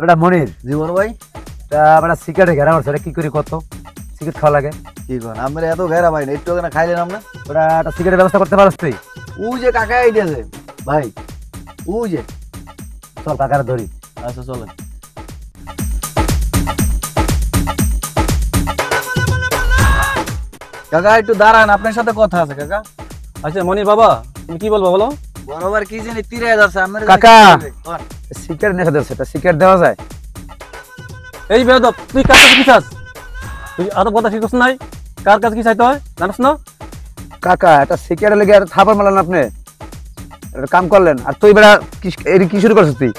বেটা মনির জীবন ভাই তা বেটা সিগারেট ঘেরা মারছে এটা কি করি কত সিগারেট খাওয়া লাগে কি করেন আমরা এত ঘেরা ভাই না একটু না খাইলেন আমরা বেটা একটা সিগারেটের ব্যবস্থা করতে পারছ তুই ও যে কাকা আইডিয়াছে ভাই ও যে চল কাকারে ধরি আচ্ছা চলেন কাকা একটু দাঁড়ান আপনার সাথে কথা আছে কাকা আচ্ছা মনির বাবা তুমি কি বলবো বলো বরাবর কি জানি 30,000 আছে আপনার কাকা সিগারেট নেখে দিচ্ছে এটা সিগারেট দেওয়া যায় এই বেদব তুই কার কাছে কি চাস তুই আর কথা ঠিক নাই কার কাছে কি চাইতে হয় জানিস না কাকা এটা সিগারেট লেগে আর থাপড় মারলেন আপনি একটা কাম করলেন আর তুই বেটা কি শুরু করছিস তুই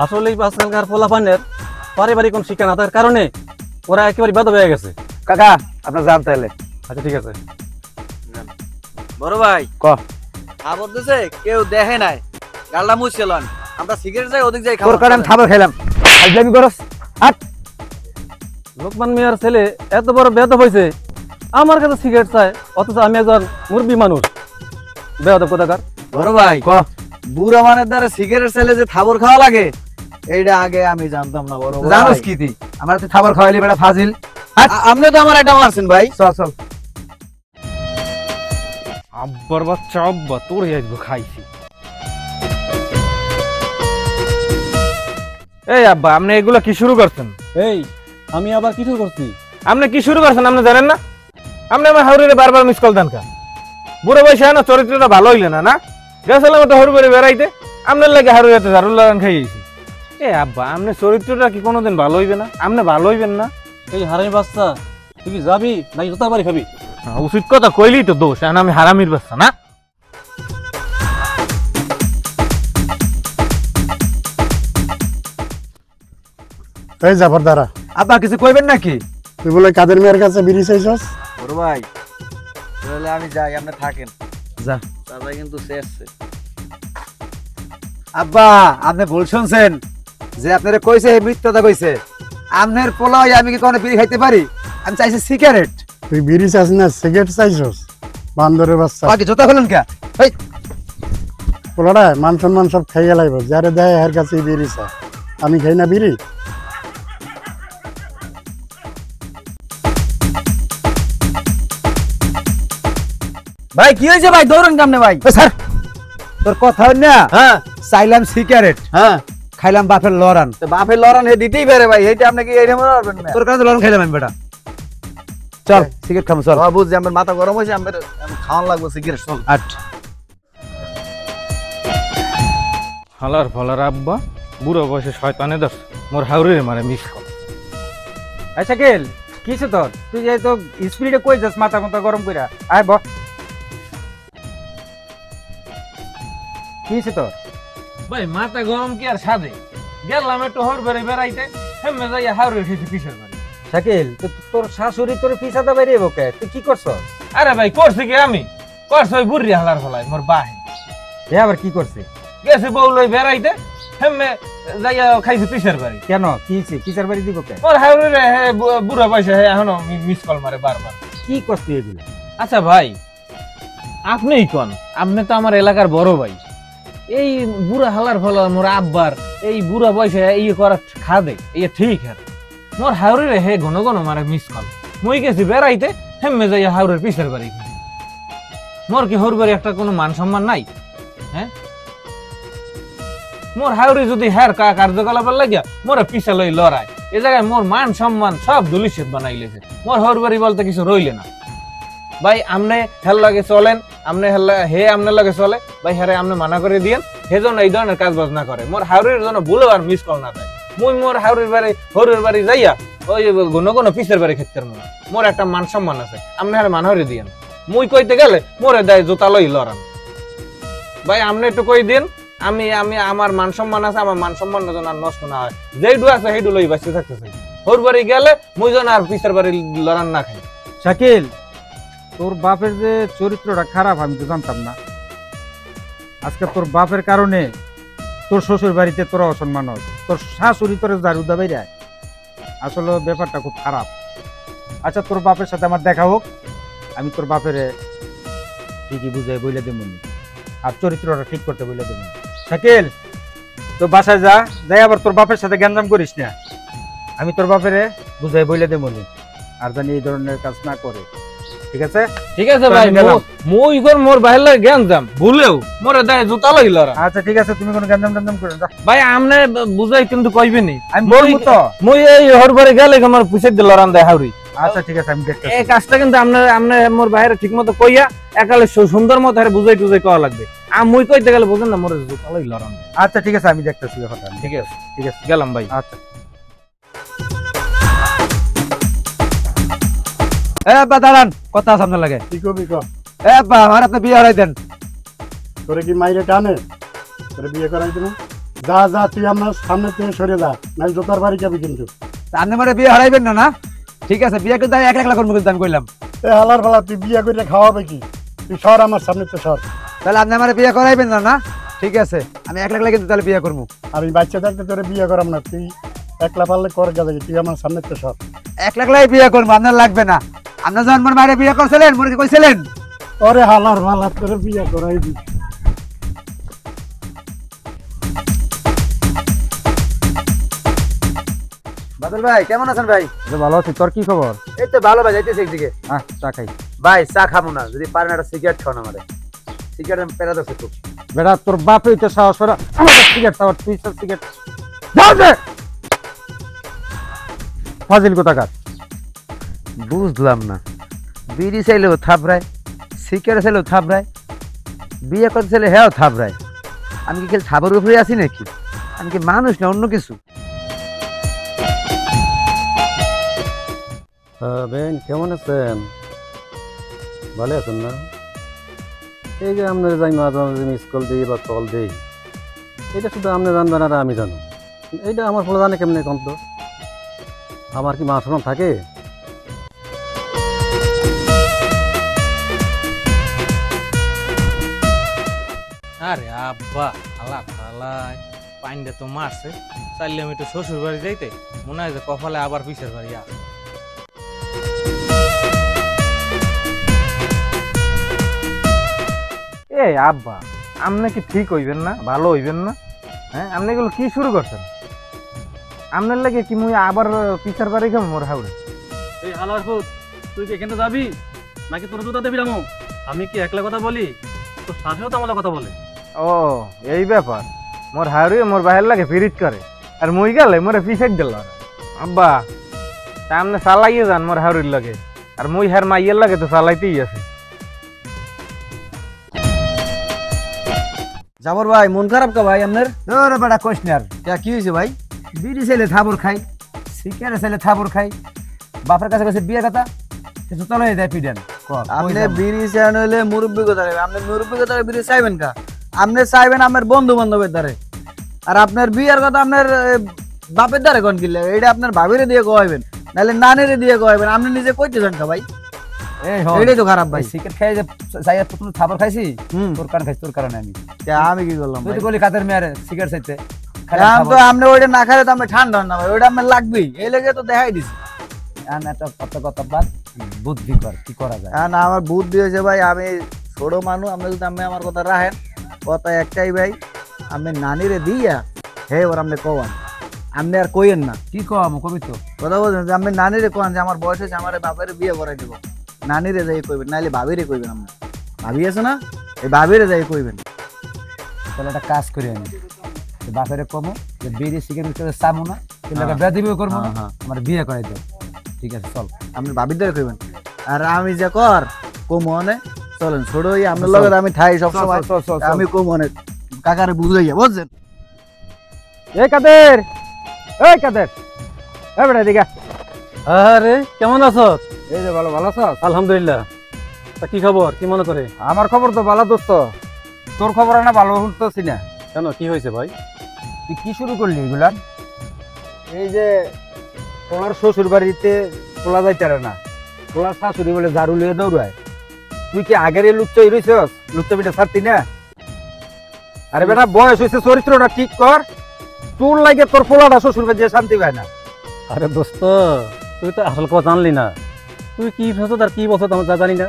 আসলে এই আজকালকার পোলাপানের পারিবারিক কোন শিক্ষা না থাকার কারণে ওরা একেবারে বেদব হয়ে গেছে কাকা আপনার জান তাহলে আচ্ছা ঠিক আছে বড় ভাই ক আবর দেশে কেউ দেখে নাই গালটা মুছছিলেন আমরা সিগারেট যাই ওদিক যাই তোর কারণে থাপড় খাইলাম আজলামি করস হাট লোকমান মিয়ার ছেলে এত বড় বেদব হয়েছে আমার কাছে সিগারেট চায় অথচ আমি একজন মুরব্বী মানুষ বেদব কোথাকার বড় ভাই ক বুড়া মানের দ্বারা সিগারেট ছেলে যে থাবর খাওয়া লাগে এইটা আগে আমি জানতাম না বড় ভাই জানোস কি তুই আমার তুই থাপড় খাওয়াইলি বেটা ফাজিল আপনি তো আমার এটা মারছেন ভাই চল চল আব্বার বাচ্চা আব্বা তোর আজকে খাইছি এই আব্বা আপনি এগুলো কি শুরু করছেন? এই আমি আবার কিছু করছি আপনি কি শুরু করছেন আপনি জানেন না? আপনি আমার হাউরিরে বারবার মিস কল দেন কা বুড়ো বয়সে না চরিত্রটা ভালো হইলে না না গেছিলাম তো হরু করে বেড়াইতে আপনার লাগে হারুরাতে ঝাড়ুর লাগান খাইয়েছি এ আব্বা আপনার চরিত্রটা কি কোনোদিন ভালো হইবে না? আপনি ভালো হইবেন না? এই হারামি বাচ্চা তুই কি যাবি নাকি জোতা বাড়ি খাবি উচিত কথা কইলি তো দোষ এখন আমি হারামির বাচ্চা না এই জাফর দাঁড়া আব্বা কিছু কইবেন নাকি তুই বলে কাদের মেয়ের কাছে বিড়ি চাইছস বড় ভাই তাহলে আমি যাই আপনি থাকেন যা দাদা কিন্তু শেষছে আব্বা আপনি ভুল শুনছেন যে আপনারে কইছে মিথ্যাটা কইছে আমনের পোলাই আমি কি কোনো বিড়ি খাইতে পারি আমি চাইছি সিগারেট তুই বিড়ি চাস না সিগারেট চাইছস বান্দরের বাচ্চা বাকি জোতা খুলেন কে এই পোলাটা মান সম্মান সব খাইয়া লাগবে যারে দেয় এর কাছে বিড়ি চা আমি খাই না বিড়ি ভাই কি হয়েছে ভাই দৌড়ন কামনে ভাই ওই স্যার তোর কথা হই না হ্যাঁ চাইলাম সিগারেট হ্যাঁ খাইলাম বাপের লড়ান তো বাপের লড়ান হে দিতেই পারে ভাই এইটা আপনি কি এইটা মনে পারবেন না তোর কাছে লড়ান খাইলাম আমি বেটা চল সিগারেট খাবো চল হ্যাঁ বুঝছি আমার মাথা গরম হয়েছে আমার খাওয়ান লাগবে সিগারেট চল আট হালার ফালার আব্বা বুড়ো বয়সে শয়তানে দশ মোর হাউরিরে মানে মিস কল আচ্ছা কেল কিছে তোর তুই যে তো স্পিডে কই যাস মাথা মাথা গরম কইরা আয় বস কিছে তোর ভাই মাথা গরম কি আর সাদে গেলাম একটু হর বেড়ে বেড়াইতে হেমে যাই হাউরির খেতে পিছের বাড়ি শাকিল তোর শাশুড়ি তোর পিছাতে বাইরে বকে তুই কি করছস আরে ভাই করছি কি আমি করছি ওই বুড়ি হালার ফলাই মোর বাহে এ আবার কি করছে গেছে বউ লই বেড়াইতে হেমে যাইয়া খাইছে পিছের বাড়ি কেন কি হইছে পিছার বাড়ি দিব কে মোর হাউরিরে হে বুড়া বয়সে হে এখনো মিস কল মারে বারবার কি করছ তুই এগুলো আচ্ছা ভাই আপনিই কোন আপনি তো আমার এলাকার বড় ভাই এই বুড়া হালার ফল মোর আব্বার এই বুড়া বয়সে এই করা খাদে এই ঠিক হ্যাঁ মোর হাউরিরে হে ঘন ঘন মারে মিস কল মই গেছি বেড়াইতে হেমে যাইয়া হাউরের পিছের বাড়ি মোর কি হর বাড়ি একটা কোনো মান সম্মান নাই হ্যাঁ মোর হাউরি যদি হ্যার কার্যকলাপের লাগিয়া মোরা পিছা লই লড়াই এ জায়গায় মোর মান সম্মান সব দুলিশেত বানাইলেছে মোর হর বাড়ি বলতে কিছু রইলে না ভাই আমনে হেল লাগে চলেন আমনে হে আমনের লাগে চলে ভাই হ্যারে আমনে মানা করে দিয়েন সেজন্য এই ধরনের কাজ বাজ না করে মোর হাউরির জন্য ভুলো আর মিস কল না দেয় মুই মোর হাউরির বাড়ি হরুর বাড়ি যাইয়া ওই কোনো কোনো পিসের বাড়ি খেতে মনে মোর একটা মান সম্মান আছে আমনে হারে মান হরে দিয়েন মুই কইতে গেলে মোরে দেয় জোতা লই লড়ান ভাই আমনে একটু কই দিন আমি আমি আমার মান সম্মান আছে আমার মান সম্মান যেন আর নষ্ট না হয় যেইডু আছে সেইডু লই বাঁচতে থাকতেছে হর বাড়ি গেলে মুই যেন আর পিসের বাড়ি লড়ান না খাই শাকিল তোর বাপের যে চরিত্রটা খারাপ আমি তো জানতাম না আজকে তোর বাপের কারণে তোর শ্বশুর বাড়িতে তোরা অসম্মান হয় তোর শাশুড়ি তোর জারুদা বাইরে আসলে ব্যাপারটা খুব খারাপ আচ্ছা তোর বাপের সাথে আমার দেখা হোক আমি তোর বাপের ঠিকই বুঝাই বইলে দেব আর চরিত্রটা ঠিক করতে বইলে দেব শাকিল তোর তো বাসায় যা, যাই আবার তোর বাপের সাথে গ্যাঞ্জাম করিস না। আমি তোর বাপেরে বুঝাই বইলে দে মনি, আর জানি এই ধরনের কাজ না করে, ঠিক আছে? ঠিক আছে তো ভাই, আমি গেলাম। মই কর মোর বাইরে লাগে জ্ঞান যাম ভুলেও মোরে দায় জুতা লইল ওরা। আচ্ছা ঠিক আছে, তুমি কোনো গ্যাঞ্জাম ট্যাঞ্জাম করে যা। ভাই আমনে বুঝাই কিন্তু কইবেনি, আমি বলবো তো। মই এই হরবারে গেলে আমার পুষে দিল রান দেয় হাউরি। আচ্ছা ঠিক আছে, আমি দেখতে এই কাজটা কিন্তু আপনি মোর বাইরে ঠিক মতো কইয়া একালে সুন্দর মতো হারে বুঝাই টুজাই কওয়া লাগবে। মই কইতে গেলে বুঝেন না মোরে জুতা লইল রান দেয়। আচ্ছা ঠিক আছে, আমি দেখতেছি ব্যাপারটা। ঠিক আছে ঠিক আছে, গেলাম ভাই। আচ্ছা। এ আব্বা দাঁড়ান, কথা আছে আপনার লাগে। কি কবি ক? এ আব্বা আমার আপনি বিয়ে হারাই দেন। তোরে কি মাইরে টানে তোরে বিয়ে করাই দেবো? যা যা, তুই আমার সামনে থেকে সরে যা, নাই জোতার বাড়ি যাবি কিন্তু। তা আপনি মানে বিয়ে হারাইবেন না? না ঠিক আছে, বিয়ে কিন্তু আমি একলা করবো কিন্তু আমি কইলাম। এ হালার ফালা, তুই বিয়ে করে খাওয়াবে কি? তুই সর আমার সামনে তো সর। তাহলে আপনি আমার বিয়ে করাইবেন না? না ঠিক আছে, আমি একলা কিন্তু তাহলে বিয়ে করবো। আমি বাচ্চা থাকতে তোরে বিয়ে করাম না, তুই একলা পারলে করে গেলে, তুই আমার সামনে তো সর। একলাই বিয়ে করবো, আপনার লাগবে না। আপনার যখন মোর মায়ের বিয়ে করছিলেন মোরে কি কইছিলেন? ওরে হালার ফালা, তোরে বিয়ে করাই দি। বাদল ভাই কেমন আছেন ভাই? ভালো আছি, তোর কি খবর? এই তো ভালো ভাই, যাইতেছি একদিকে। চা খাই। ভাই চা খাবো না, যদি পারেন একটা সিগারেট খাওয়ান আমারে। সিগারেট পেরা দছে খুব। বেটা তোর বাপই তো সাহস করে আমার সিগারেট খাওয়ার, তুই সিগারেট যাও দে। ফাজিল কোথাকার। বুঝলাম না, বিড়ি চাইলেও থাপড়ায়, সিগারেট চাইলেও থাপড়ায়, বিয়ে করতে চাইলে হ্যাঁ থাপড়ায়। আমি কি খেলে থাপড়ের উপরে আছি নাকি? আমি কি মানুষ না অন্য কিছু? বেন কেমন আছেন? ভালো আছেন না? এই যে আপনার যাই মাঝে মাঝে মিস কল দিই বা কল দিই, এটা শুধু আপনি জানবেন আর আমি জানো। এইটা আমার ফলে জানে কেমনে কন্ত? আমার কি মাসরম থাকে? আরে আব্বা হালা হালাই পাইন্ডে তো মারছে, চাইলে আমি একটু শ্বশুর বাড়ি যাইতে মনে হয় যে কপালে আবার পিছের বাড়ি আছে। এই আব্বা আপনি কি ঠিক হইবেন না? ভালো হইবেন না? হ্যাঁ আপনি এগুলো কি শুরু করছেন? আপনার লাগে কি মুই আবার পিছের বাড়ি গেম মোর হাউড়ে? এই হালার ফুট, তুই কি এখানে যাবি নাকি তোর জুতা দেবি রামো? আমি কি একলা কথা বলি, তোর শাশুড়িও তো আমার কথা বলে। ও এই ব্যাপার, মোর হাউড়ি মোর বাহের লাগে ফিরিট করে আর মুই গেলে মোরে পিছের দিল। আব্বা তা আপনি চালাইয়ে যান মোর হাউড়ির লাগে, আর মুই হার মাইয়ের লাগে তো চালাইতেই আছে। জাবর ভাই মন খারাপ কা ভাই আপনার? ধরে বেটা কোশনার, কি হয়েছে ভাই? বিড়ি চাইলে থাপড় খাই, সিগারেট চাইলে থাপড় খাই, বাপের কাছে কাছে বিয়ে কথা কিছু তলে দেয় পিডেন। আপনি বিড়ি চান হলে মুরব্বী কথা নেবে, আপনি মুরব্বী কথা বিড়ি চাইবেন কা? আপনি চাইবেন আপনার বন্ধু বান্ধবের দ্বারে, আর আপনার বিয়ের কথা আপনার বাপের দ্বারে কোন কিনলে? এটা আপনার ভাবিরে দিয়ে কইবেন, নাহলে নানিরে দিয়ে কইবেন। আপনি নিজে কইতে চান কা ভাই? এটাই তো খারাপ ভাই। সিগারেট খাই যে চাইয়া প্রথম থাপড় খাইছি, হুম, তোর কারণে খাইছি, তোর কারণে আমি। আমি কি করলাম তুই ভাই? তো বলি কাতের মেয়ারে সিগারেট চাইতে আমি তো আপনি ওইটা না খাইলে তো আমি ঠান্ডা না ভাই, ওইটা আমার লাগবেই, এই লেগে তো দেখাই দিছি। কথা বাদ, বুদ্ধি কর কি করা যায়। না আমার বুদ্ধি হয়েছে ভাই, আমি ছোট মানুষ, আপনি যদি আমি আমার কথা রাখেন, কথা একটাই ভাই, আমি নানিরে দিয়া হে ওর আপনি কওয়ান, আপনি আর কইেন না। কি কম কবি তো কথা বলছেন যে আমি নানিরে কন যে আমার বয়স হয়েছে, আমার বাপের বিয়ে করাই দেবো, নানিরে যাই কইবেন, নাইলে ভাবিরে কইবেন। আপনি ভাবি আছে না, এই ভাবিরে যাই কইবেন। তাহলে একটা কাজ করি আমি, বাপেরে কমো যে বিড়ি সিগারেট চামো না, কিন্তু বেদিবিও করবো না, আমার বিয়ে করাই দেব। ঠিক আছে চল, আপনি ভাবির দ্বারা কইবেন, আর আমি যে কর কমনে চলেন ছোট হই আপনার লগে আমি থাই সব সময়, আমি কমনে কাকারে বুঝাইয়া বুঝছেন। এই কাদের, এই কাদের, এই বেটা দিগা। আরে কেমন আছো? এই যে ভালো, ভালো আছো? আলহামদুলিল্লাহ। তা কি খবর, কি মনে করে? আমার খবর তো ভালো দোস্ত, তোর খবর না ভালো শুনতেছি না। কেন কি হয়েছে ভাই? তুই কি শুরু করলি এগুলা? এই যে তোমার শ্বশুর বাড়িতে তোলা যাইতে না, তোলার শাশুড়ি বলে ঝাড়ু লিয়ে দৌড়ায়, তুই কি আগের লুচ্চাই রইছস? লুচ্চা পিঠা ছাড়তি না? আরে বেটা বয়স হয়েছে, চরিত্রটা ঠিক কর, তোর লাগে তোর পোলাটা শ্বশুর বাড়ি শান্তি পায় না। আরে দোস্ত, তুই তো আসল কথা জানলি না, তুই কি ভাবছো তার কি বলছো আমার জানি না।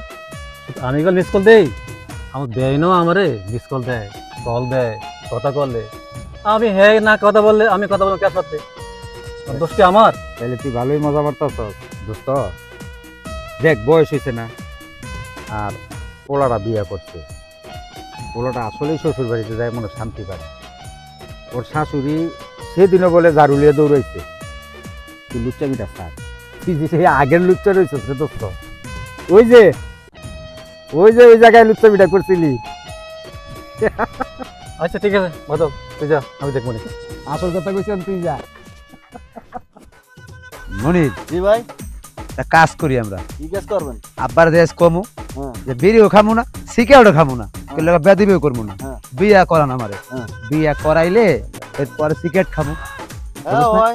আমি গেল মিস কল দেই, আমার দেয় না, আমারে মিস কল দেয়, কল দেয়, কথা কলে, আমি হ্যাঁ না কথা বললে আমি কথা বলবো কে সাথে দোষটি আমার। তাহলে তুই ভালোই মজা পারতাস দোস্ত। দেখ বয়স হয়েছে না, আর পোলাটা বিয়ে করছে, পোলাটা আসলেই শ্বশুর বাড়িতে যায় মনে শান্তি পায়। ওর শাশুড়ি সেদিনও বলে জারুলিয়ে দৌড়াইছে। তুই লুচ্চামিটা থাক, তুই যে সেই আগের লুচ্চা রয়েছিস রে দোস্ত। ওই যে ওই জায়গায় লুচ্চামিটা করছিলি। আচ্ছা ঠিক আছে বাদল, তুই যা, আমি দেখবো নি। আসল কথা কইছিলাম, তুই যা। মনির, জি ভাই, একটা কাজ করি আমরা, কি কাজ করবেন? আব্বার দেশ কমু, হ্যাঁ। যে বিড়িও খামু না, সিগারেটও খামু না, কেলে বেদিবিও করবো না, হ্যাঁ। বিয়া করান আমারে। হ্যাঁ। বিয়া করাইলে এরপরে সিগারেট খামু, হ্যাঁ ভাই,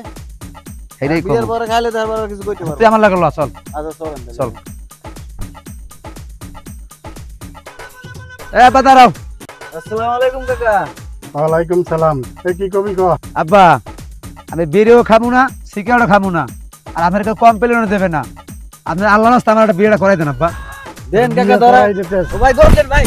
সেটাই বিয়ের করবো। পরে খাইলে তারপর আর কিছু কইতে পারবো তুই আমার লাগলো, চল আচ্ছা চলেন তাহলে। চল। এ বা দাঁড়াও। আসসালামু আলাইকুম কাকা। ওয়ালাইকুম সালাম। এ কি কবি ক? আব্বা, আমি বিড়িও খামু না, সিগারেটও খামু না, আর আপনার কেউ কমপ্লেনও দেবে না। আপনি আল্লাহ রাস্তা আমার একটা বিয়েটা করাই দেন আব্বা। দেন কাকা বিয়ে ধরা। করাই দিতে ও ভাই ধরছেন ভাই।